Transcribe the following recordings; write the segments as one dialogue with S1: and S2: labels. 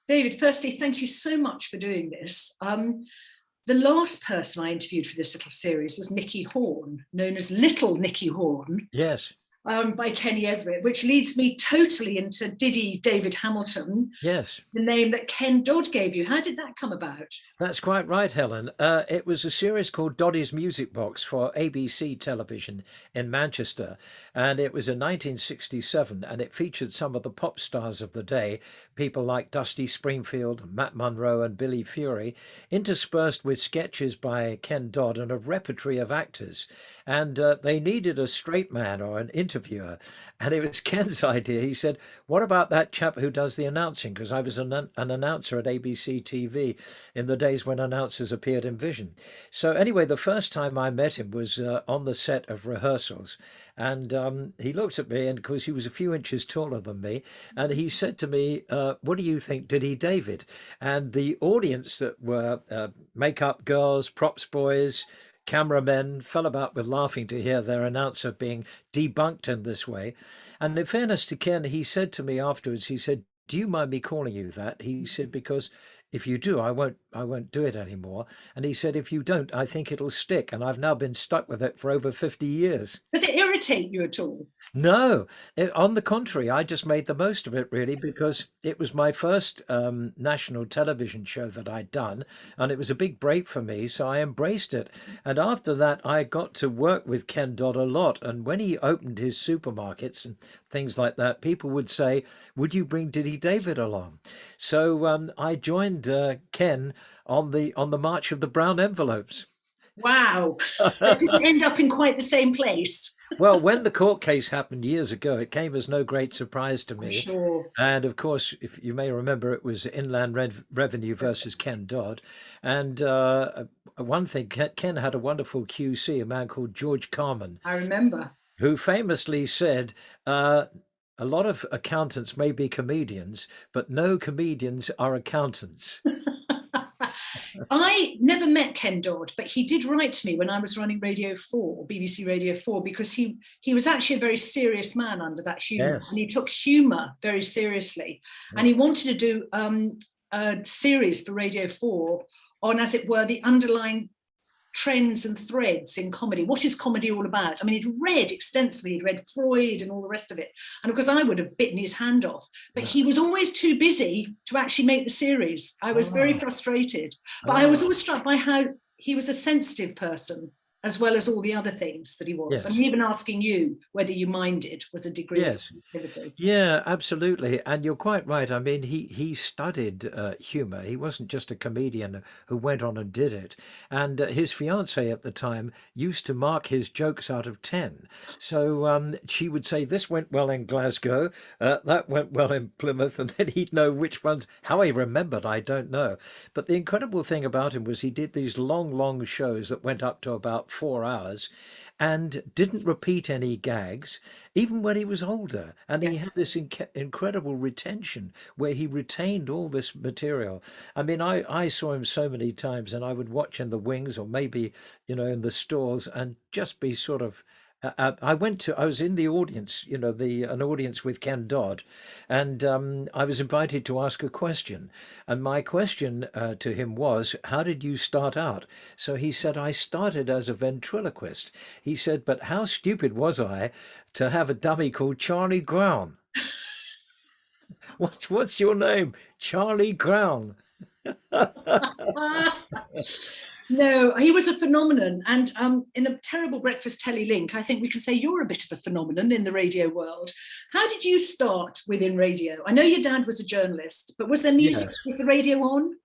S1: David, firstly, thank you so much for doing this. The last person I interviewed for this little series was Nicky Horn, known as Little Nicky Horn,
S2: Yes,
S1: by Kenny Everett, which leads me totally into Diddy David Hamilton,
S2: yes.
S1: the name that Ken Dodd gave you. How did that come about?
S2: That's quite right, Helen. It was a series called Doddy's Music Box for ABC television in Manchester, and it was in 1967, and it featured some of the pop stars of the day, people like Dusty Springfield, Matt Monro, and Billy Fury, interspersed with sketches by Ken Dodd and a repertory of actors. And they needed a straight man or an interviewer, and it was Ken's idea. He said, "What about that chap who does the announcing?" Because I was an announcer at ABC TV in the days when announcers appeared in Vision. So anyway, the first time I met him was on the set of rehearsals, and he looked at me, and because he was a few inches taller than me, and he said to me, "What do you think, Diddy David?" And the audience that were makeup girls, props boys, cameramen fell about with laughing to hear their announcer being debunked in this way. And in fairness to Ken, he said to me afterwards, he said, "Do you mind me calling you that?" He said, "Because if you do, I won't do it anymore." And he said, "If you don't, I think it'll stick." And I've now been stuck with it for over 50 years.
S1: Does it irritate you at all?
S2: No, on the contrary, I just made the most of it really because it was my first national television show that I'd done, and it was a big break for me, so I embraced it. And after that, I got to work with Ken Dodd a lot. And when he opened his supermarkets and things like that, people would say, "Would you bring Diddy David along?" So I joined Ken on the March of the Brown Envelopes.
S1: Wow. That didn't end up in quite the same place.
S2: Well, when the court case happened years ago, it came as no great surprise to
S1: I'm
S2: me.
S1: sure.
S2: And of course, if you may remember, it was Inland Revenue versus Ken Dodd. And one thing, Ken had a wonderful QC, a man called George Carman,
S1: I remember.
S2: who famously said, a lot of accountants may be comedians, but no comedians are accountants.
S1: I never met Ken Dodd, but he did write to me when I was running Radio 4, BBC Radio 4, because he was actually a very serious man under that humour,
S2: Yes.
S1: and he took humour very seriously. And he wanted to do a series for Radio 4 on, as it were, the underlying trends and threads in comedy. What is comedy all about? I mean, he'd read extensively, he'd read Freud and all the rest of it. And of course, I would have bitten his hand off, but he was always too busy to actually make the series. I was very
S2: Ah,
S1: frustrated, but I was always struck by how he was a sensitive person, as well as all the other things that he was. I
S2: yes.
S1: mean, even asking you whether you minded was a degree of
S2: Yes.
S1: sensitivity.
S2: Yeah, absolutely. And you're quite right. I mean, he studied humor. He wasn't just a comedian who went on and did it. And his fiancée at the time used to mark his jokes out of 10. So she would say, "This went well in Glasgow, that went well in Plymouth," and then he'd know which ones. How he remembered, I don't know. But the incredible thing about him was he did these long, long shows that went up to about 4 hours and didn't repeat any gags even when he was older. And
S1: Yeah.
S2: he had this incredible retention where he retained all this material. I mean, I saw him so many times, and I would watch in the wings or maybe, in the stores and just be sort of. I was in the audience, an audience with Ken Dodd, and I was invited to ask a question. And my question to him was, "How did you start out?" So he said, "I started as a ventriloquist." He said, "But how stupid was I to have a dummy called Charlie Brown?" What's your name? Charlie Brown.
S1: No, he was a phenomenon. And in a terrible breakfast telly link, I think we can say you're a bit of a phenomenon in the radio world. How did you start within radio? I know your dad was a journalist, but was there music
S2: Yes.
S1: with the radio on?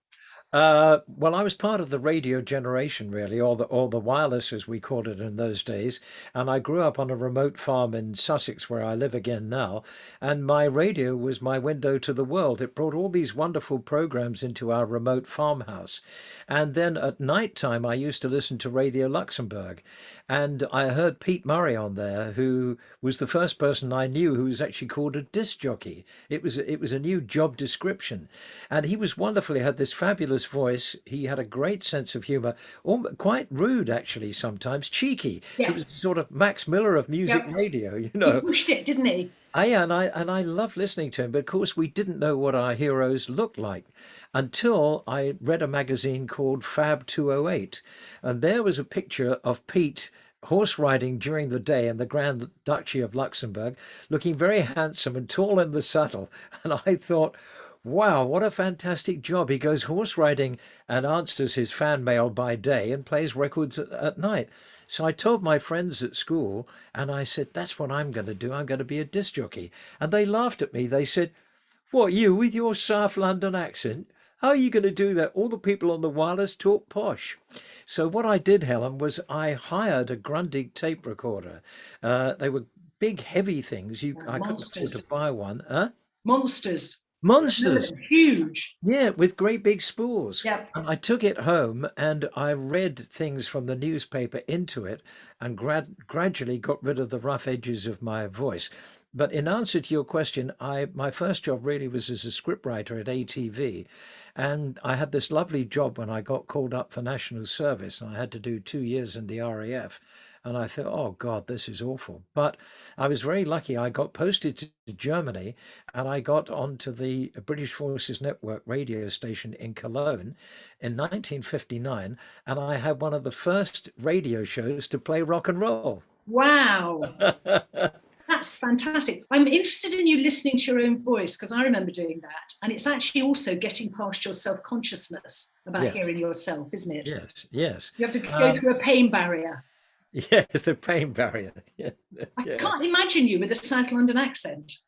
S2: Well, I was part of the radio generation, really, or the wireless, as we called it in those days. And I grew up on a remote farm in Sussex, where I live again now. And my radio was my window to the world. It brought all these wonderful programs into our remote farmhouse. And then at night time, I used to listen to Radio Luxembourg. And I heard Pete Murray on there, who was the first person I knew who was actually called a disc jockey. It was a new job description. And he was wonderful. He had this fabulous voice. He had a great sense of humor, quite rude, actually, sometimes cheeky. It
S1: Yeah,
S2: was sort of Max Miller of music
S1: yeah.
S2: radio, you
S1: He
S2: know.
S1: pushed it, didn't he?
S2: And I love listening to him, but of course we didn't know what our heroes looked like until I read a magazine called Fab 208, and there was a picture of Pete horse riding during the day in the Grand Duchy of Luxembourg, looking very handsome and tall in the saddle. And I thought, wow, what a fantastic job. He goes horse riding and answers his fan mail by day and plays records at night. So I told my friends at school, and I said, that's what I'm going to do. I'm going to be a disc jockey. And they laughed at me. They said, what, you with your South London accent? How are you going to do that? All the people on the wireless talk posh. So what I did, Helen, was I hired a Grundig tape recorder. They were big, heavy things. I couldn't afford to
S1: Monsters.
S2: buy one. Huh?
S1: Monsters. Remember
S2: Monsters.
S1: them? Huge.
S2: Yeah, with great big spools.
S1: Yeah.
S2: And I took it home and I read things from the newspaper into it and gradually got rid of the rough edges of my voice. But in answer to your question, my first job really was as a scriptwriter at ATV. And I had this lovely job when I got called up for national service. And I had to do 2 years in the RAF. And I thought, oh God, this is awful. But I was very lucky. I got posted to Germany and I got onto the British Forces Network radio station in Cologne in 1959. And I had one of the first radio shows to play rock and roll.
S1: Wow. That's fantastic. I'm interested in you listening to your own voice because I remember doing that. And it's actually also getting past your self consciousness about
S2: Yes,
S1: hearing yourself, isn't it?
S2: yes, yes.
S1: You have to go through a pain barrier.
S2: Yes, the pain barrier. Yeah,
S1: I
S2: yeah.
S1: can't imagine you with a South London accent.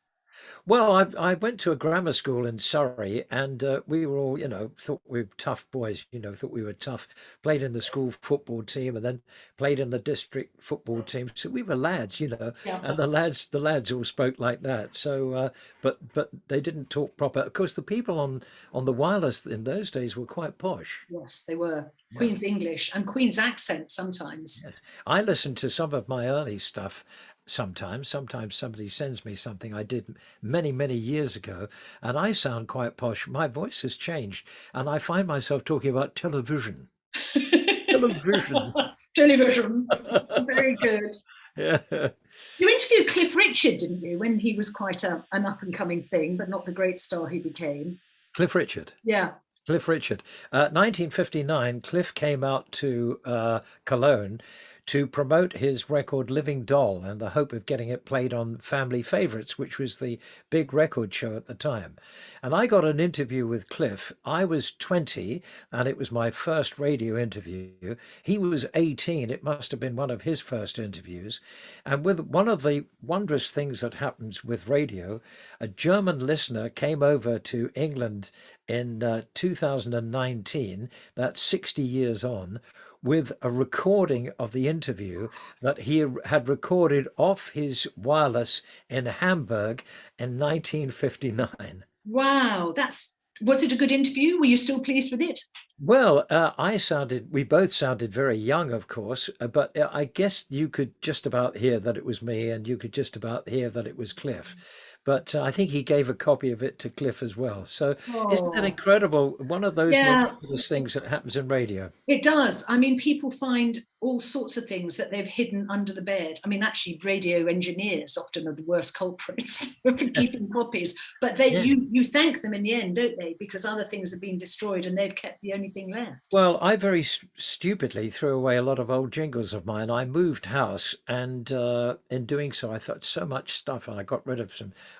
S2: Well, I went to a grammar school in Surrey, and we were all, thought we were tough boys, thought we were tough. Played in the school football team, and then played in the district football team. So we were lads,
S1: Yeah.
S2: and the lads all spoke like that. So, but they didn't talk proper. Of course, the people on the wireless in those days were quite posh.
S1: Yes, they were.
S2: Yeah.
S1: Queen's English and Queen's accent sometimes.
S2: Yes. I listened to some of my early stuff sometimes. Sometimes somebody sends me something I did many, many years ago, and I sound quite posh. My voice has changed, and I find myself talking about television. Television.
S1: Television. Very good.
S2: Yeah.
S1: You interviewed Cliff Richard, didn't you, when he was quite an up and coming thing, but not the great star he became?
S2: Cliff Richard.
S1: Yeah.
S2: Cliff Richard. 1959, Cliff came out to Cologne to promote his record Living Doll and the hope of getting it played on Family Favorites, which was the big record show at the time. And I got an interview with Cliff. I was 20 and it was my first radio interview. He was 18. It must have been one of his first interviews. And with one of the wondrous things that happens with radio, a German listener came over to England in 2019, that's 60 years on, with a recording of the interview that he had recorded off his wireless in Hamburg in 1959.
S1: Wow. Was it a good interview? Were you still pleased with it?
S2: Well, we both sounded very young, of course, but I guess you could just about hear that it was me and you could just about hear that it was Cliff. But I think he gave a copy of it to Cliff as well. So isn't that
S1: Oh,
S2: incredible? One of those
S1: yeah.
S2: miraculous things that happens in radio.
S1: It does. I mean, people find all sorts of things that they've hidden under the bed. I mean, actually, radio engineers often are the worst culprits for keeping copies. But
S2: Yeah.
S1: you thank them in the end, don't they? Because other things have been destroyed and they've kept the only thing left.
S2: Well, I very stupidly threw away a lot of old jingles of mine. I moved house, and in doing so, I thought so much stuff, and I got rid of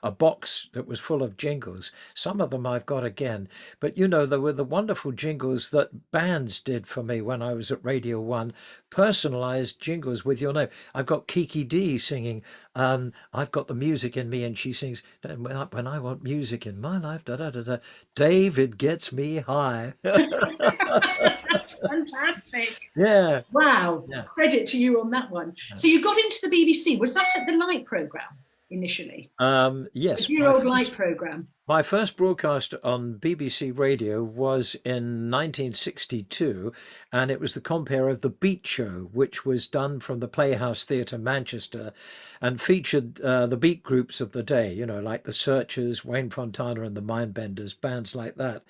S2: a box that was full of jingles. Some of them I've got again, but there were the wonderful jingles that bands did for me when I was at Radio One. Personalized jingles with your name. I've got Kiki D singing. I've got the music in me, and she sings. When I want music in my life, da da da da. David gets me high.
S1: That's fantastic.
S2: Yeah,
S1: Wow.
S2: yeah.
S1: Credit to you on that one. So you got into the BBC. Was that at the Light programme initially?
S2: Yes,
S1: The Dear Old Light programme.
S2: my first broadcast on BBC Radio was in 1962, and it was the compere of The Beat Show, which was done from the Playhouse Theatre, Manchester, and featured the beat groups of the day, like the Searchers, Wayne Fontana and the Mindbenders, bands like that.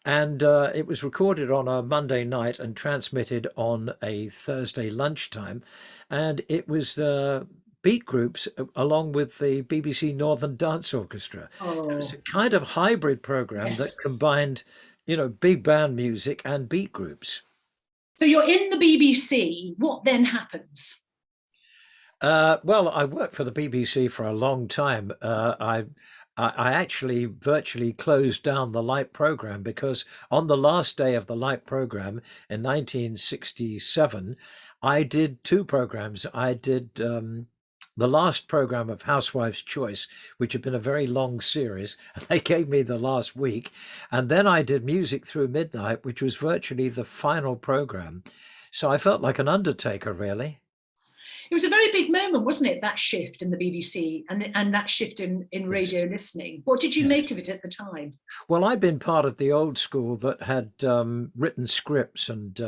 S2: And it was recorded on a Monday night and transmitted on a Thursday lunchtime. And it was beat groups along with the BBC Northern Dance Orchestra. It was
S1: Oh,
S2: a kind of hybrid program that
S1: yes.
S2: combined, big band music and beat groups.
S1: So you're in the BBC. What then happens?
S2: Well, I worked for the BBC for a long time. I actually virtually closed down the Light program because on the last day of the Light program in 1967, I did two programs. I did the last program of Housewife's Choice, which had been a very long series, and they gave me the last week. And then I did Music Through Midnight, which was virtually the final program. So I felt like an undertaker, really.
S1: It was a very big moment, wasn't it? That shift in the BBC and that shift in
S2: Yes.
S1: radio listening. What did you
S2: Yeah.
S1: make of it at the time?
S2: Well, I'd been part of the old school that had written scripts and,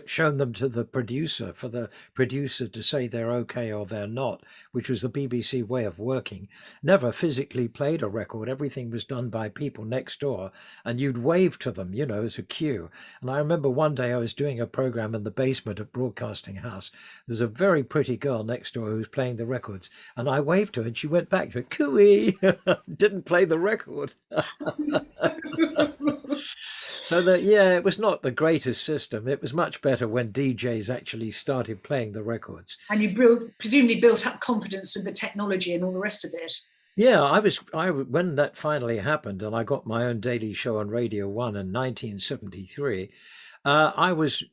S2: shown them to the producer for the producer to say they're okay or they're not, which was the BBC way of working. Never physically played a record. Everything was done by people next door, and you'd wave to them, as a cue. And I remember one day I was doing a program in the basement at Broadcasting House. There's a very pretty girl next door who was playing the records, and I waved to her, and she went back to it, cooey, didn't play the record. So that, yeah, it was not the greatest system. It was much better when DJs actually started playing the records.
S1: And you presumably built up confidence with the technology and all the rest of it.
S2: Yeah, when that finally happened and I got my own daily show on Radio 1 in 1973. I was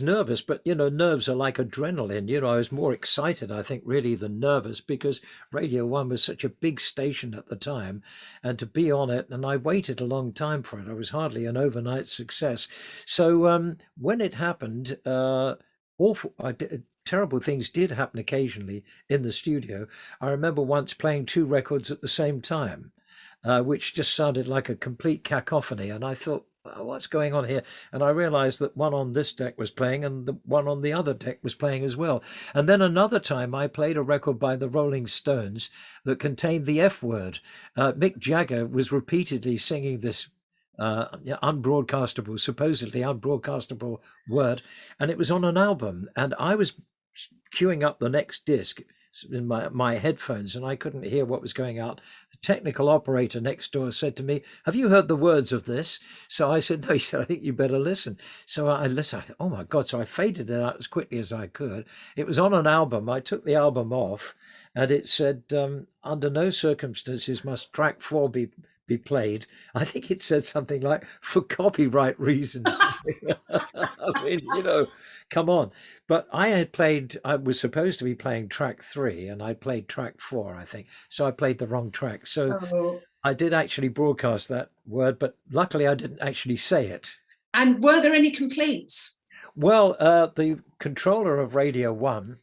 S2: nervous, but nerves are like adrenaline. I was more excited, I think, really than nervous because Radio One was such a big station at the time, and to be on it, and I waited a long time for it. I was hardly an overnight success. So when it happened, terrible things did happen occasionally in the studio. I remember once playing two records at the same time, which just sounded like a complete cacophony, and I thought, what's going on here? And I realized that one on this deck was playing and the one on the other deck was playing as well. And then another time I played a record by the Rolling Stones that contained the F word. Mick Jagger was repeatedly singing this unbroadcastable, supposedly unbroadcastable word, and it was on an album. And I was queuing up the next disc in my headphones and I couldn't hear what was going out. The technical operator next door said to me, "Have you heard the words of this?" So I said, "No." He said, "I think you better listen." So I listened. Oh my God. So I faded it out as quickly as I could. It was on an album. I took the album off and it said, "Under no circumstances must track 4 be played." I think it said something like "for copyright reasons." I mean, come on. But I was supposed to be playing track 3 and I played track 4, I think. So I played the wrong track. So
S1: Oh.
S2: I did actually broadcast that word, but luckily I didn't actually say it.
S1: And were there any complaints?
S2: Well, the controller of Radio 1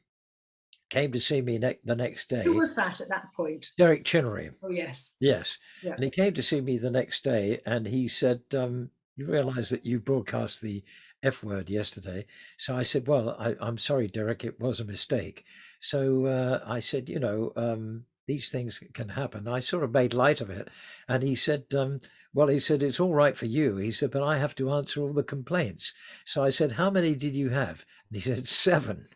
S2: came to see me the next
S1: Who
S2: day,
S1: was that at that point?
S2: Derek Chinnery.
S1: Oh, yes.
S2: Yes.
S1: Yeah.
S2: And he came to see me the next day and he said, "You realize that you broadcast the F word yesterday?" So I said, "Well, I'm sorry, Derek, it was a mistake." So I said, these things can happen. I sort of made light of it. And he said, well, he said, "It's all right for you." He said, "But I have to answer all the complaints." So I said, "How many did you have?" And he said, "7."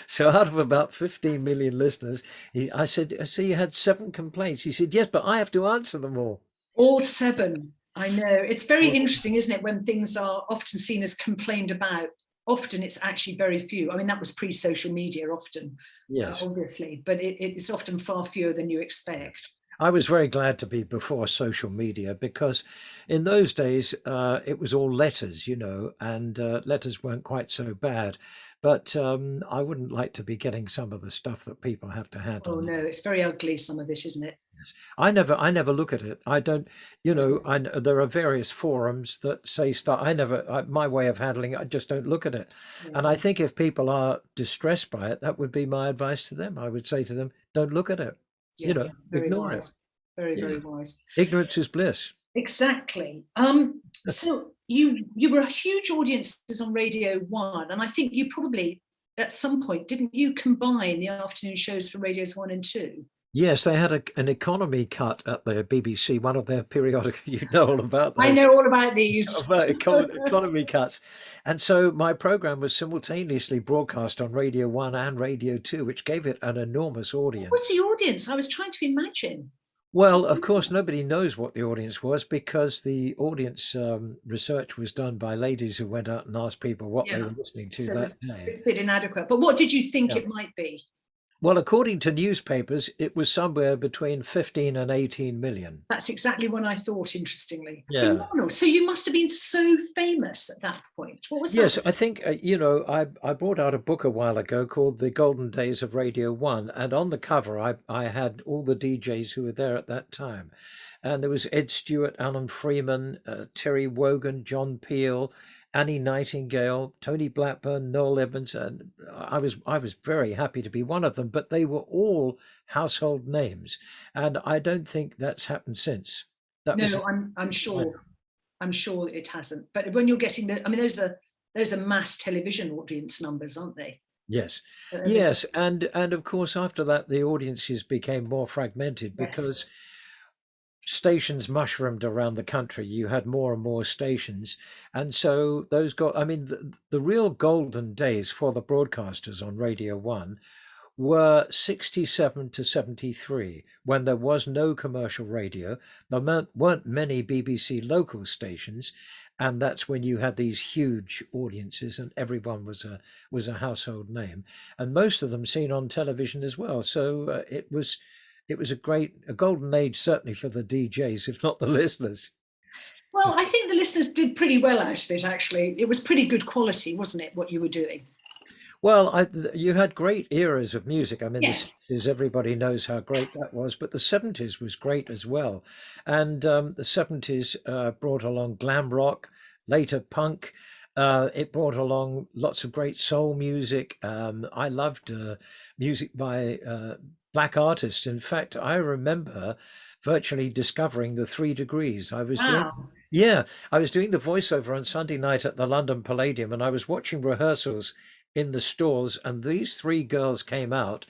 S2: So out of about 15 million listeners, I said, "So you had 7 complaints?" He said, "Yes, but I have to answer them all."
S1: All 7. I know. It's very
S2: Well,
S1: interesting, isn't it, when things are often seen as complained about. Often it's actually very few. I mean, that was pre-social media often,
S2: yes.
S1: obviously, but it's often far fewer than you expect.
S2: I was very glad to be before social media because in those days it was all letters, and letters weren't quite so bad. But I wouldn't like to be getting some of the stuff that people have to handle
S1: Oh no,
S2: now.
S1: it's very ugly, some of it, isn't it?
S2: Yes. I never look at it. I don't, there are various forums that say stuff. My way of handling it, I just don't look at it. And I
S1: Yeah,
S2: think if people are distressed by it, that would be my advice to them. I would say to them, don't look at it,
S1: yeah, very
S2: ignore it.
S1: wise. Very,
S2: Yeah.
S1: very wise.
S2: Ignorance is bliss.
S1: Exactly. So you were huge audiences on Radio One, and I think you probably at some point didn't you combine the afternoon shows for Radios One and Two?
S2: Yes, they had an economy cut at the BBC, one of their periodic, you know all about
S1: I
S2: those,
S1: know all about these.
S2: about economy cuts. And so my program was simultaneously broadcast on Radio 1 and Radio 2, which gave it an enormous
S1: What was
S2: audience.
S1: the audience? I was trying to imagine. Do
S2: Well,
S1: you
S2: of course,
S1: remember?
S2: nobody knows what the audience was because the audience research was done by ladies who went out and asked people what they
S1: Yeah.
S2: were listening to
S1: So it
S2: that
S1: was
S2: day.
S1: a bit inadequate. But what did you think
S2: Yeah.
S1: it might be?
S2: Well, according to newspapers, it was somewhere between 15 and 18 million.
S1: That's exactly what I thought, interestingly.
S2: Yeah.
S1: Phenomenal. So you must have been so famous at that point. What was that?
S2: Yes, I think, I brought out a book a while ago called The Golden Days of Radio 1. And on the cover, I had all the DJs who were there at that time. And there was Ed Stewart, Alan Freeman, Terry Wogan, John Peel, Annie Nightingale, Tony Blackburn, Noel Evans. And I was very happy to be one of them. But they were all household names. And I don't think that's happened since. That was a
S1: No, I'm
S2: time.
S1: sure. I'm sure it hasn't. But when you're getting I mean, those are mass television audience numbers, aren't they?
S2: Yes,
S1: They-
S2: yes, and of course after that the audiences became more fragmented
S1: yes.
S2: because stations mushroomed around the country. You had more and more stations, and so those got. I mean, the real golden days for the broadcasters on Radio One were 67 to 73 when there was no commercial radio. There weren't many BBC local stations, and that's when you had these huge audiences and everyone was a household name, and most of them seen on television as well. So it was a golden age, certainly for the DJs, if not the listeners.
S1: Well, I think the listeners did pretty well out of it, actually. It was pretty good quality, wasn't it, what you were doing?
S2: Well, you had great eras of music. I mean, the
S1: Yes.
S2: 60s, everybody knows how great that was, but the 70s was great as well. And the 70s brought along glam rock, later punk. It brought along lots of great soul music. I loved music by black artists. In fact, I remember virtually discovering the Three Degrees.
S1: Wow.
S2: Yeah, I was doing the voiceover on Sunday night at the London Palladium, and I was watching rehearsals in the stalls, and these three girls came out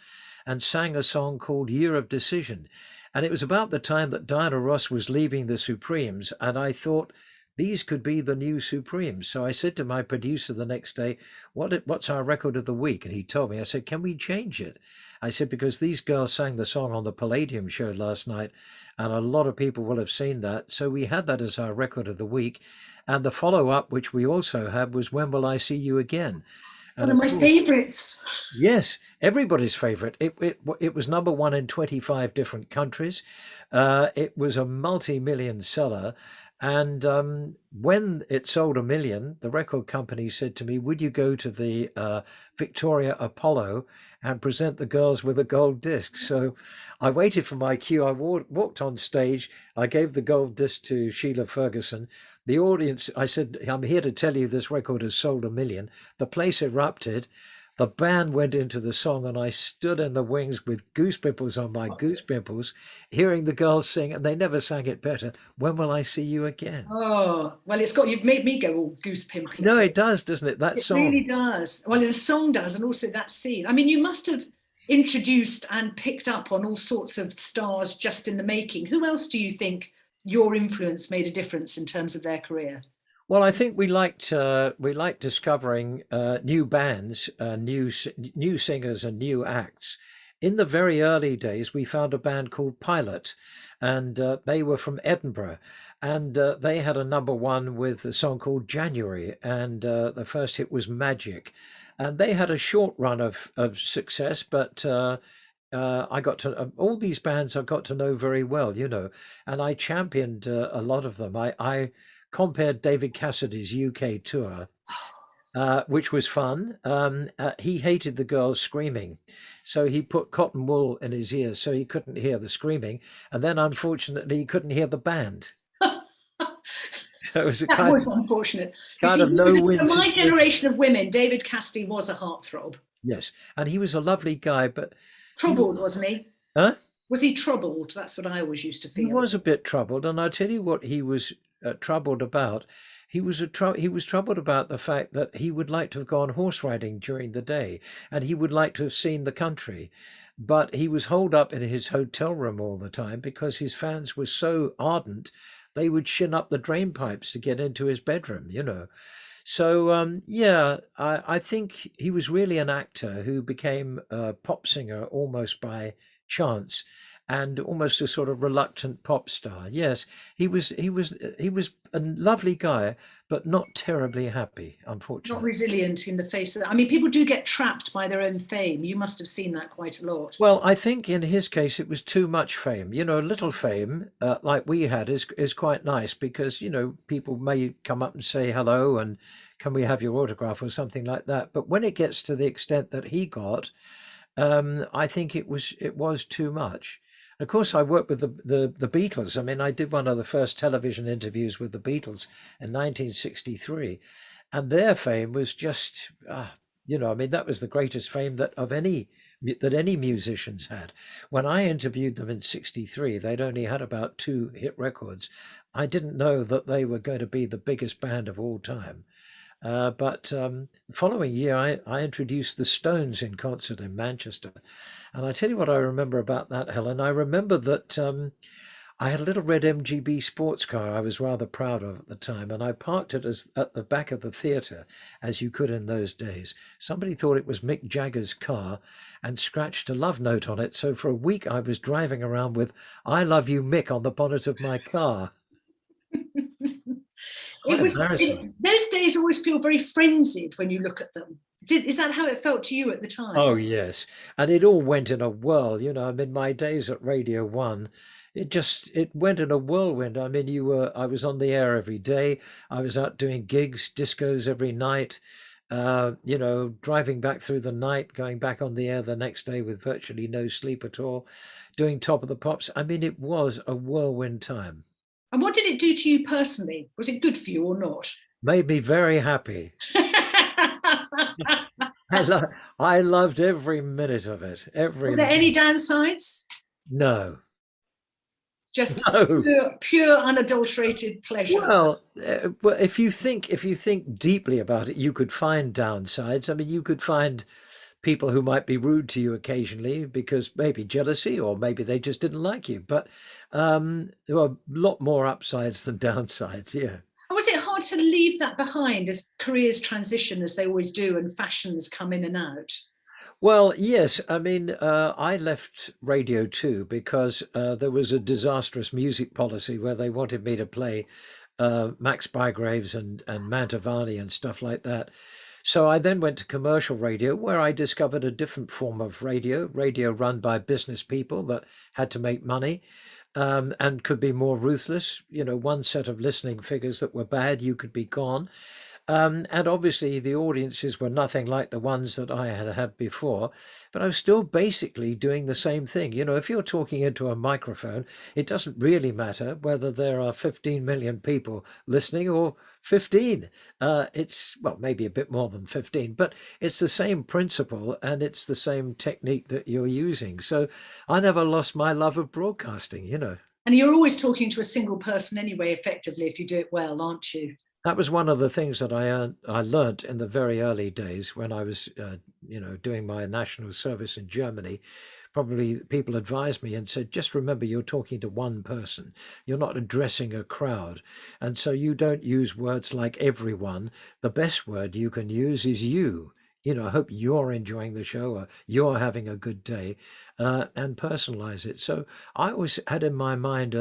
S2: and sang a song called Year of Decision. And it was about the time that Diana Ross was leaving the Supremes, and I thought these could be the new Supremes. So I said to my producer the next day, what's our record of the week? And he told me. I said, can we change it? I said, because these girls sang the song on the Palladium show last night, and a lot of people will have seen that. So we had that as our record of the week. And the follow up, which we also had, was When Will I See You Again?
S1: One
S2: And
S1: of
S2: of
S1: my
S2: course,
S1: favorites.
S2: yes, everybody's favorite. It was number one in 25 different countries. It was a multi-million seller. And when it sold 1 million, the record company said to me, would you go to the Victoria Apollo and present the girls with a gold disc? So I waited for my cue. I walked on stage. I gave the gold disc to Sheila Ferguson. The audience, I said, I'm here to tell you this record has sold 1 million. The place erupted. The band went into the song, and I stood in the wings with goose pimples on my goose pimples, hearing the girls sing, and they never sang it better. When will I see you again?
S1: Oh, well, you've made me go all goose pimply.
S2: No, it does, doesn't it? That
S1: It really
S2: song.
S1: does. Well, the song does, and also that scene. I mean, you must have introduced and picked up on all sorts of stars just in the making. Who else do you think your influence made a difference in terms of their career?
S2: Well, I think we liked discovering new bands, new singers, and new acts. In the very early days, we found a band called Pilot, and they were from Edinburgh, and they had a number one with a song called January, and the first hit was Magic, and they had a short run of success, but. I got to all these bands I got to know very well, and I championed a lot of them. I compared David Cassidy's UK tour, which was fun. He hated the girls screaming, so he put cotton wool in his ears so he couldn't hear the screaming, and then unfortunately he couldn't hear the band. So it was a
S1: That
S2: kind
S1: was unfortunate. You
S2: kind
S1: see,
S2: of no
S1: for
S2: win
S1: my
S2: situation.
S1: generation of women, David Cassidy was a heartthrob.
S2: Yes, and he was a lovely guy, but he was,
S1: Troubled, wasn't he?
S2: huh?
S1: Was he troubled? That's what I always used to
S2: He
S1: feel.
S2: was a bit troubled, and I tell you what, he was troubled about. He was troubled about the fact that he would like to have gone horse riding during the day, and he would like to have seen the country, but he was holed up in his hotel room all the time because his fans were so ardent they would shin up the drain pipes to get into his bedroom, you know. So yeah, I think he was really an actor who became a pop singer almost by chance, and almost a sort of reluctant pop star. Yes, he was a lovely guy, but not terribly happy,
S1: Not
S2: unfortunately.
S1: resilient in the face of that. I mean, people do get trapped by their own fame. You must have seen that quite a lot.
S2: Well, I think in his case it was too much fame. You know, a little fame like we had is quite nice because you know people may come up and say hello and can we have your autograph or something like that. But when it gets to the extent that he got, I think it was too much. Of course, I worked with the Beatles. I mean, I did one of the first television interviews with the Beatles in 1963, and their fame was just, you know, I mean, that was the greatest fame that any musicians had. When I interviewed them in '63, they'd only had about two hit records. I didn't know that they were going to be the biggest band of all time. But the following year, I introduced the Stones in concert in Manchester. And I tell you what I remember about that, Helen. I remember that I had a little red MGB sports car I was rather proud of at the time, and I parked it at the back of the theatre, as you could in those days. Somebody thought it was Mick Jagger's car and scratched a love note on it. So for a week, I was driving around with "I love you, Mick" on the bonnet of my car. Quite embarrassing.
S1: Those days always feel very frenzied when you look at them. Is that how it felt to you at the
S2: Oh,
S1: time?
S2: yes. And it all went in a whirl, you know. I mean, my days at Radio One, it went in a whirlwind. I mean, I was on the air every day. I was out doing gigs, discos every night, you know, driving back through the night, going back on the air the next day with virtually no sleep at all, doing Top of the Pops. I mean, it was a whirlwind time.
S1: And what did it do to you personally? Was it good for you or not?
S2: Made me very happy. I loved every minute of it.
S1: Were
S2: Every
S1: there any
S2: minute.
S1: downsides?
S2: No,
S1: Just
S2: no.
S1: pure unadulterated pleasure.
S2: Well, if you think deeply about it, you could find downsides. I mean, you could find people who might be rude to you occasionally because maybe jealousy or maybe they just didn't like you. But there were a lot more upsides than downsides. Yeah.
S1: And was it hard to leave that behind as careers transition, as they always do, and fashions come in and out?
S2: Well, yes. I mean, I left Radio 2 because there was a disastrous music policy where they wanted me to play Max Bygraves and Mantovani and stuff like that. So I then went to commercial radio where I discovered a different form of radio run by business people that had to make money and could be more ruthless. You know, one set of listening figures that were bad, you could be gone. And obviously, the audiences were nothing like the ones that I had had before, but I was still basically doing the same thing. You know, if you're talking into a microphone, it doesn't really matter whether there are 15 million people listening or 15. It's, well, maybe a bit more than 15, but it's the same principle and it's the same technique that you're using. So I never lost my love of broadcasting, you know.
S1: And you're always talking to a single person anyway, effectively, if you do it well, aren't you?
S2: That was one of the things that I learnt in the very early days when I was, you know, doing my national service in Germany. Probably people advised me and said, just remember you're talking to one person. You're not addressing a crowd. And so you don't use words like everyone. The best word you can use is you. You know, I hope you're enjoying the show or you're having a good day, and personalize it. So I always had in my mind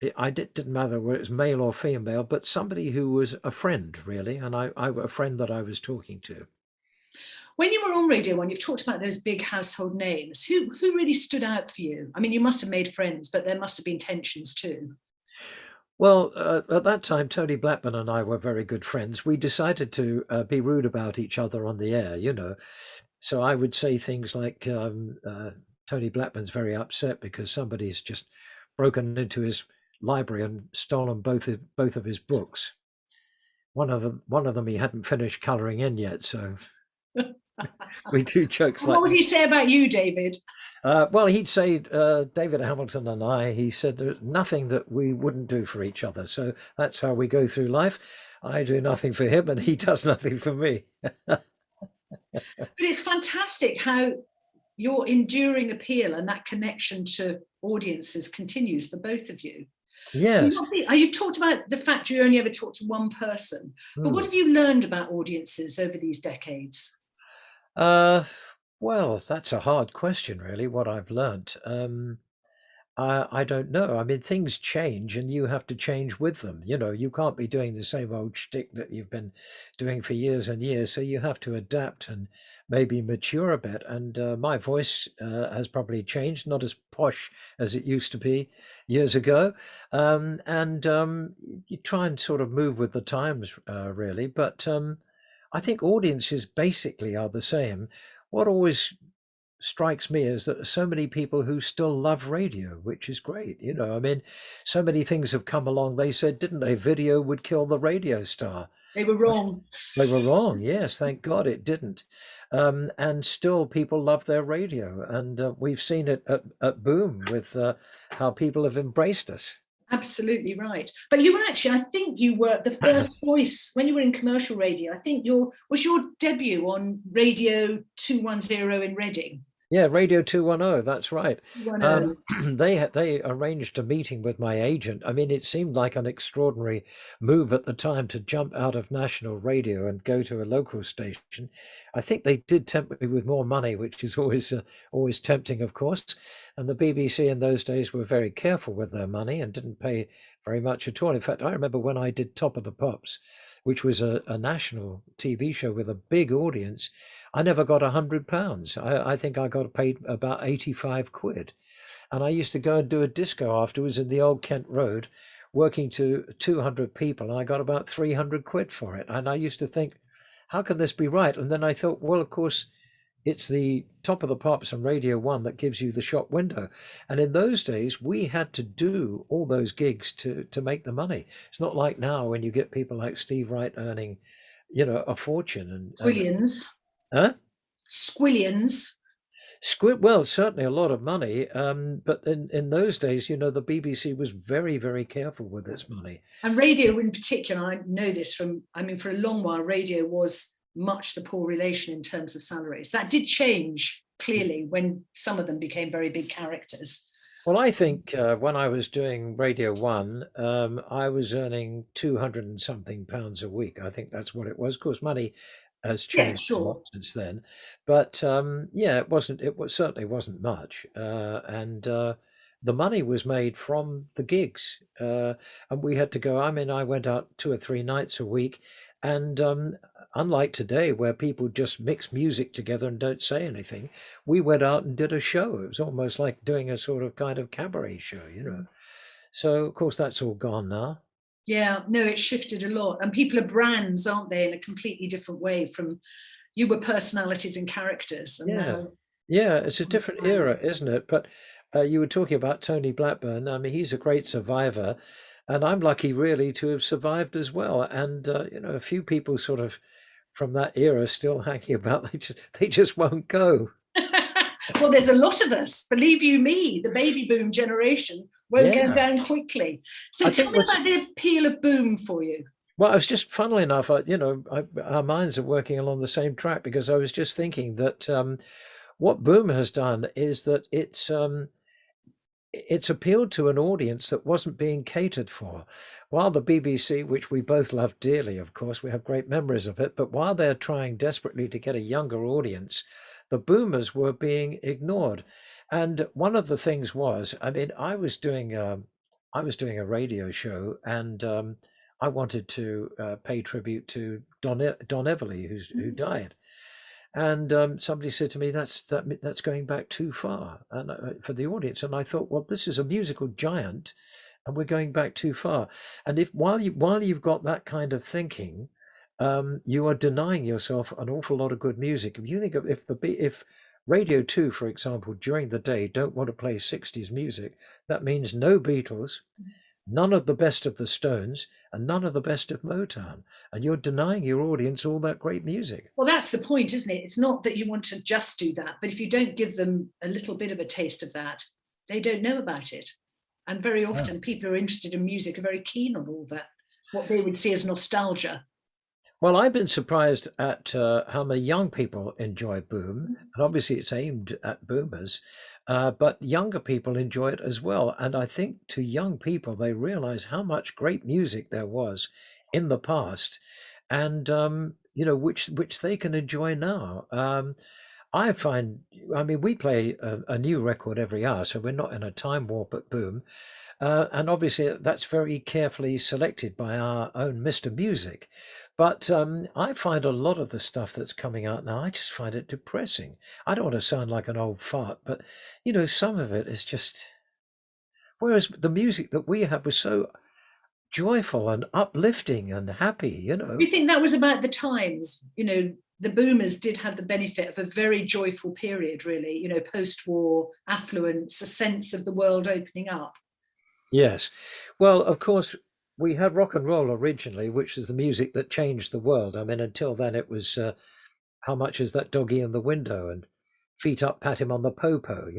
S2: didn't matter whether it was male or female, but somebody who was a friend, really, and a friend that I was talking to.
S1: When you were on Radio One, you've talked about those big household names. Who really stood out for you? I mean, you must have made friends, but there must have been tensions too.
S2: Well, at that time, Tony Blackman and I were very good friends. We decided to be rude about each other on the air, you know. So I would say things like, Tony Blackman's very upset because somebody's just broken into his library and stolen both of his books. One of them he hadn't finished colouring in yet, so we do jokes
S1: And what
S2: like
S1: would
S2: that.
S1: he say about you, David?
S2: Well, he'd say, David Hamilton and I, he said there's nothing that we wouldn't do for each other. So that's how we go through life. I do nothing for him and he does nothing for me.
S1: But it's fantastic how your enduring appeal and that connection to audiences continues for both of you.
S2: Yes.
S1: You've talked about the fact you only ever talked to one person, but what
S2: Hmm.
S1: have you learned about audiences over these decades?
S2: Uh, well, that's a hard question, really, what I've learnt. I don't know. I mean, things change and you have to change with them. You know, you can't be doing the same old shtick that you've been doing for years and years. So you have to adapt and maybe mature a bit. And my voice has probably changed, not as posh as it used to be years ago. And you try and sort of move with the times, really. But I think audiences basically are the same. What always strikes me is that so many people who still love radio, which is great. You know, I mean, so many things have come along. They said, didn't they? Video would kill the radio star.
S1: They were wrong.
S2: They were wrong. Yes, thank God it didn't. And still, people love their radio, and we've seen it at Boom with how people have embraced us.
S1: Absolutely right. But you were actually, I think you were the first voice when you were in commercial radio. I think your debut on Radio 210 in Reading.
S2: Yeah, Radio 210, that's right.
S1: 210.
S2: They arranged a meeting with my agent. I mean, it seemed like an extraordinary move at the time to jump out of national radio and go to a local station. I think they did tempt me with more money, which is always tempting, of course. And the BBC in those days were very careful with their money and didn't pay very much at all. In fact, I remember when I did Top of the Pops, which was a national TV show with a big audience. I never got £100. I think I got paid about 85 quid. And I used to go and do a disco afterwards in the old Kent Road, working to 200 people. And I got about 300 quid for it. And I used to think, how can this be right? And then I thought, well, of course, it's the Top of the Pops on Radio 1 that gives you the shop window. And in those days, we had to do all those gigs to make the money. It's not like now when you get people like Steve Wright earning, a fortune and
S1: Squillions.
S2: huh?
S1: Squillions.
S2: Squid, well, certainly a lot of money, but in those days, the BBC was very, very careful with its money.
S1: And radio in particular, I know this for a long while, radio was much the poor relation in terms of salaries. That did change clearly when some of them became very big characters.
S2: Well, I think when I was doing Radio 1, I was earning 200 and something pounds a week. I think that's what it was. Of course, money has
S1: Yeah,
S2: changed a lot
S1: sure.
S2: since then, but yeah, certainly wasn't much, and the money was made from the gigs, and we had to go. I mean, I went out 2 or 3 nights a week, and unlike today, where people just mix music together and don't say anything, we went out and did a show. It was almost like doing a sort of kind of cabaret show. So, of course, that's all gone now.
S1: Yeah, no, it shifted a lot. And people are brands, aren't they, in a completely different way from you were personalities and characters. And
S2: Yeah.
S1: now
S2: Yeah, it's a different era,
S1: brands.
S2: isn't it? But you were talking about Tony Blackburn. I mean, he's a great survivor, and I'm lucky really to have survived as well. And a few people sort of from that era still hanging about. They just won't go.
S1: Well, there's a lot of us, believe you me, the baby boom generation won't go
S2: Yeah,
S1: down quickly. So
S2: I
S1: tell
S2: think
S1: me about the appeal of boom for you.
S2: well, I was just funnily enough, our minds are working along the same track because I was just thinking that what Boom has done is that it's appealed to an audience that wasn't being catered for. While the BBC, which we both love dearly, of course, we have great memories of it, but while they're trying desperately to get a younger audience, the boomers were being ignored. And one of the things was, I mean, I was doing a radio show, and I wanted to pay tribute to Don Everly, who died. And somebody said to me, that's going back too far, and for the audience. And I thought, well, this is a musical giant, and we're going back too far. And if while you've got that kind of thinking, you are denying yourself an awful lot of good music. If you think of if Radio 2, for example, during the day don't want to play 60s music, that means no Beatles, none of the best of the Stones, and none of the best of Motown. And you're denying your audience all that great music.
S1: Well, that's the point, isn't it? It's not that you want to just do that, but if you don't give them a little bit of a taste of that, they don't know about it. And very
S2: Yeah.
S1: often, people who are interested in music are very keen on all that, what they would see as nostalgia.
S2: Well, I've been surprised at how many young people enjoy Boom, and obviously it's aimed at boomers, but younger people enjoy it as well. And I think to young people, they realize how much great music there was in the past, and which they can enjoy now. I find, I mean, we play a new record every hour, so we're not in a time warp at Boom. And obviously, that's very carefully selected by our own Mr. Music. But I find a lot of the stuff that's coming out now, I just find it depressing. I don't want to sound like an old fart, but some of it is just. Whereas the music that we had was so joyful and uplifting and happy.
S1: You think that was about the times? The boomers did have the benefit of a very joyful period, really, post-war affluence, a sense of the world opening up.
S2: Yes. Well, of course, we had rock and roll originally, which is the music that changed the world. I mean, until then, it was how much is that doggy in the window and feet up, pat him on the popo.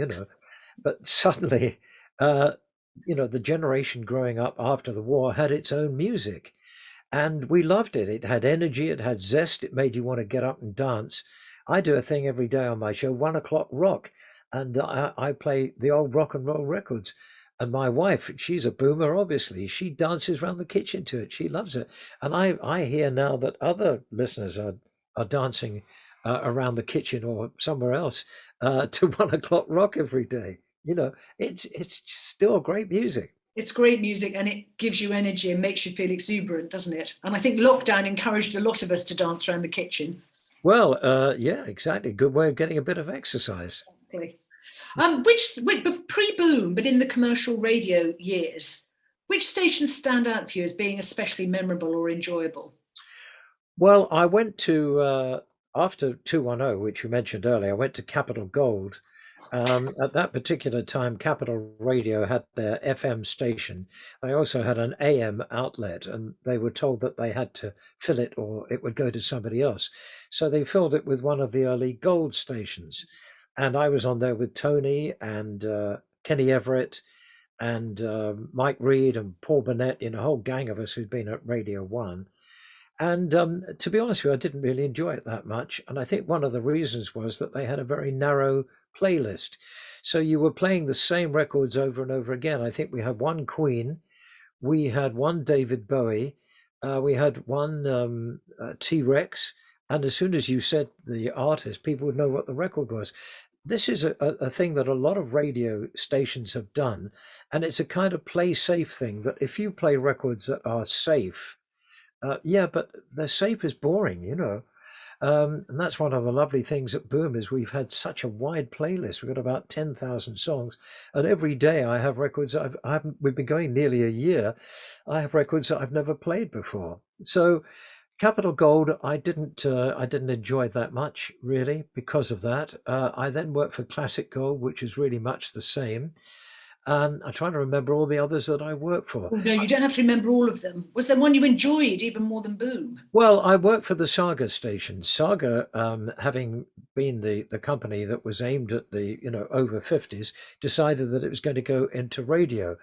S2: But suddenly, uh, the generation growing up after the war had its own music, and we loved it. It had energy, it had zest, it made you want to get up and dance. I do a thing every day on my show, 1 o'clock rock, and I play the old rock and roll records. And my wife, she's a boomer, obviously. She dances around the kitchen to it. She loves it. And I hear now that other listeners are dancing around the kitchen or somewhere else to 1 o'clock rock every day. It's still great music.
S1: It's great music and it gives you energy and makes you feel exuberant, doesn't it? And I think lockdown encouraged a lot of us to dance around the kitchen.
S2: Well, yeah, exactly. Good way of getting a bit of exercise.
S1: Exactly. Which pre-boom, but in the commercial radio years, which stations stand out for you as being especially memorable or enjoyable?
S2: Well, I went to after 210, which you mentioned earlier. I went to Capital Gold. At that particular time, Capital Radio had their FM station. They also had an AM outlet, and they were told that they had to fill it or it would go to somebody else. So they filled it with one of the early Gold stations. And I was on there with Tony and Kenny Everett and Mike Reed and Paul Burnett, a whole gang of us who'd been at Radio One. And to be honest with you, I didn't really enjoy it that much. And I think one of the reasons was that they had a very narrow playlist. So you were playing the same records over and over again. I think we had one Queen, we had one David Bowie, we had one T Rex. And as soon as you said the artist, people would know what the record was. This is a thing that a lot of radio stations have done. And it's a kind of play safe thing that if you play records that are safe, yeah, but they're safe is boring. And that's one of the lovely things at Boom is we've had such a wide playlist. We've got about 10,000 songs, and every day I have records we've been going nearly a year. I have records that I've never played before. So Capital Gold, I didn't enjoy that much really because of that. I then worked for Classic Gold, which is really much the same. I'm trying to remember all the others that I worked for.
S1: Oh, no, you don't have to remember all of them. Was there one you enjoyed even more than Boom?
S2: Well, I worked for the Saga station. Saga, having been the company that was aimed at the over 50s, decided that it was going to go into radio,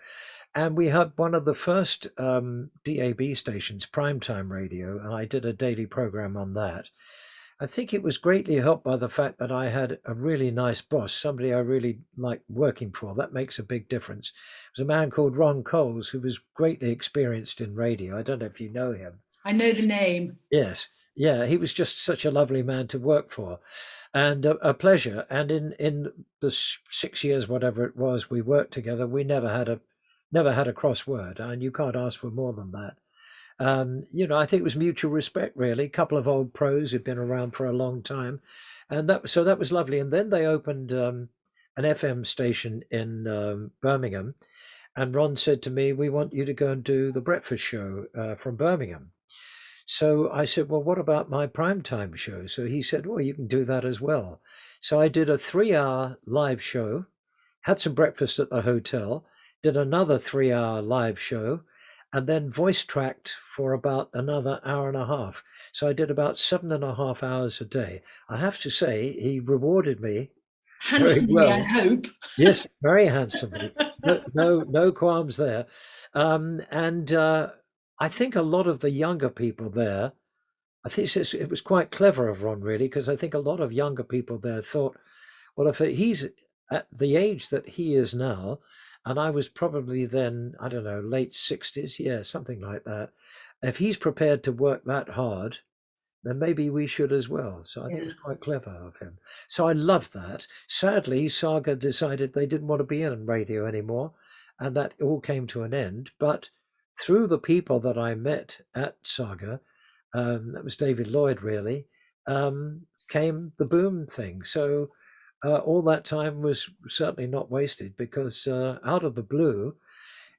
S2: and we had one of the first DAB stations, primetime radio, and I did a daily program on that. I think it was greatly helped by the fact that I had a really nice boss, somebody I really liked working for. That makes a big difference. It was a man called Ron Coles, who was greatly experienced in radio. I don't know if you know him.
S1: I know the name.
S2: Yes. Yeah, he was just such a lovely man to work for and a pleasure. And in the 6 years, whatever it was, we worked together, we never had a cross word, and you can't ask for more than that. I think it was mutual respect, really. A couple of old pros who'd been around for a long time, and that was lovely. And then they opened an FM station in Birmingham, and Ron said to me, "We want you to go and do the breakfast show from Birmingham." So I said, "Well, what about my primetime show?" So he said, "Well, you can do that as well." So I did a 3-hour live show, had some breakfast at the hotel, did another 3 hour live show, and then voice tracked for about another hour and a half. So I did about 7.5 hours a day. I have to say, he rewarded me very
S1: Handsomely, I
S2: well.
S1: hope.
S2: Yes, very handsomely. No, no qualms there. And I think a lot of the younger people there, I think it was quite clever of Ron, really, because I think a lot of younger people there thought, well, if he's at the age that he is now, and I was probably then, I don't know, late 60s, yeah, something like that. If he's prepared to work that hard, then maybe we should as well. So I think it
S1: Yeah.
S2: was quite clever of him. So I love that. Sadly, Saga decided they didn't want to be in radio anymore, and that all came to an end. But through the people that I met at Saga, that was David Lloyd really, came the Boom thing. So all that time was certainly not wasted, because out of the blue,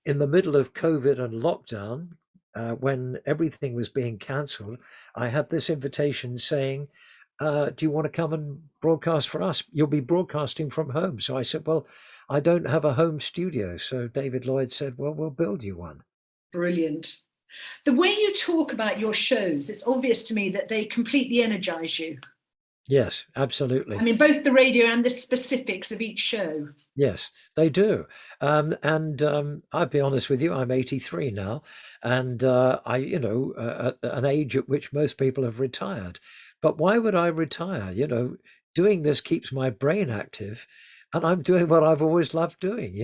S2: in the middle of COVID and lockdown, when everything was being cancelled, I had this invitation saying, do you want to come and broadcast for us? You'll be broadcasting from home. So I said, well, I don't have a home studio. So David Lloyd said, well, we'll build you one.
S1: Brilliant. The way you talk about your shows, it's obvious to me that they completely energize you.
S2: Yes, absolutely.
S1: I mean, both the radio and the specifics of each show.
S2: Yes, they do. I'll be honest with you, I'm 83 now, and at an age at which most people have retired. But why would I retire? Doing this keeps my brain active, and I'm doing what I've always loved doing.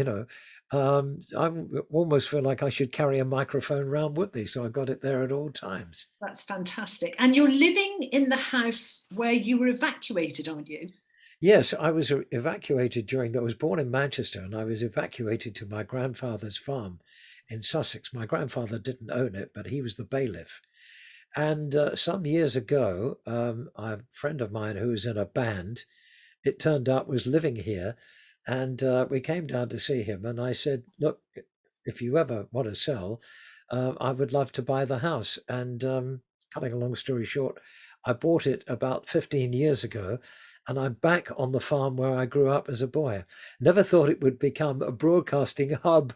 S2: I almost feel like I should carry a microphone around with me, so I've got it there at all times.
S1: That's fantastic. And you're living in the house where you were evacuated, aren't you?
S2: Yes, I was evacuated I was born in Manchester, and I was evacuated to my grandfather's farm in Sussex. My grandfather didn't own it, but he was the bailiff. And some years ago, a friend of mine who was in a band, it turned out was living here. And we came down to see him. And I said, look, if you ever want to sell, I would love to buy the house. And cutting a long story short, I bought it about 15 years ago. And I'm back on the farm where I grew up as a boy. Never thought it would become a broadcasting hub.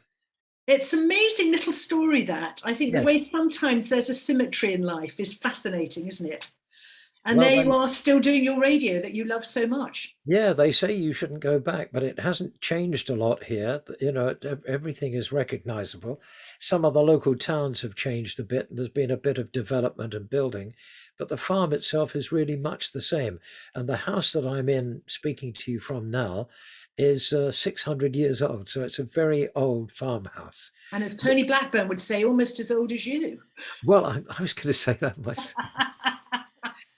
S1: It's an amazing little story, that. I think the
S2: Yes.
S1: way sometimes there's a symmetry in life is fascinating, isn't it? And
S2: Well,
S1: there you are, still doing your radio that you love so much.
S2: yeah, they say you shouldn't go back, but it hasn't changed a lot here. Everything is recognizable. Some of the local towns have changed a bit, and there's been a bit of development and building, but the farm itself is really much the same. And the house that I'm in, speaking to you from now, is 600 years old. So it's a very old farmhouse.
S1: And as Tony Blackburn would say, almost as old as you.
S2: Well, I was going to say that myself.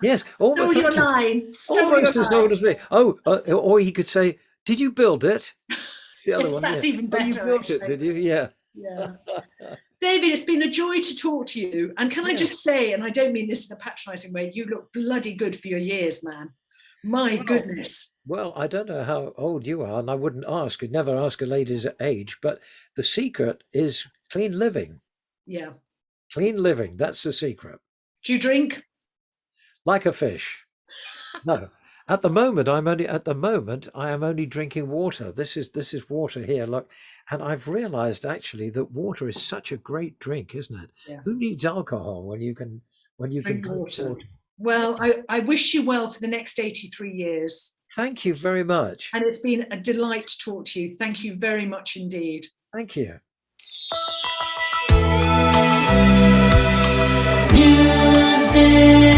S2: Yes,
S1: Stole your line.
S2: Almost as old as me. Oh, or he could say, "Did you build it?" It's the other
S1: Yes,
S2: one.
S1: that's
S2: yeah.
S1: even
S2: Oh, you
S1: better,
S2: built it,
S1: actually.
S2: did you? Yeah.
S1: Yeah. David, it's been a joy to talk to you. And can I just say, and I don't mean this in a patronising way, you look bloody good for your years, man. My goodness.
S2: Well, I don't know how old you are, and I wouldn't ask. I'd never ask a lady's age, but the secret is clean living.
S1: Yeah.
S2: Clean living. That's the secret.
S1: Do you drink?
S2: Like a fish. No. At the moment, I am only drinking water. This is water here. Look, and I've realised actually that water is such a great drink, isn't it?
S1: Yeah.
S2: Who needs alcohol when you can drink water?
S1: Well, I wish you well for the next 83 years.
S2: Thank you very much.
S1: And it's been a delight to talk to you. Thank you very much indeed.
S2: Thank you.
S3: Music.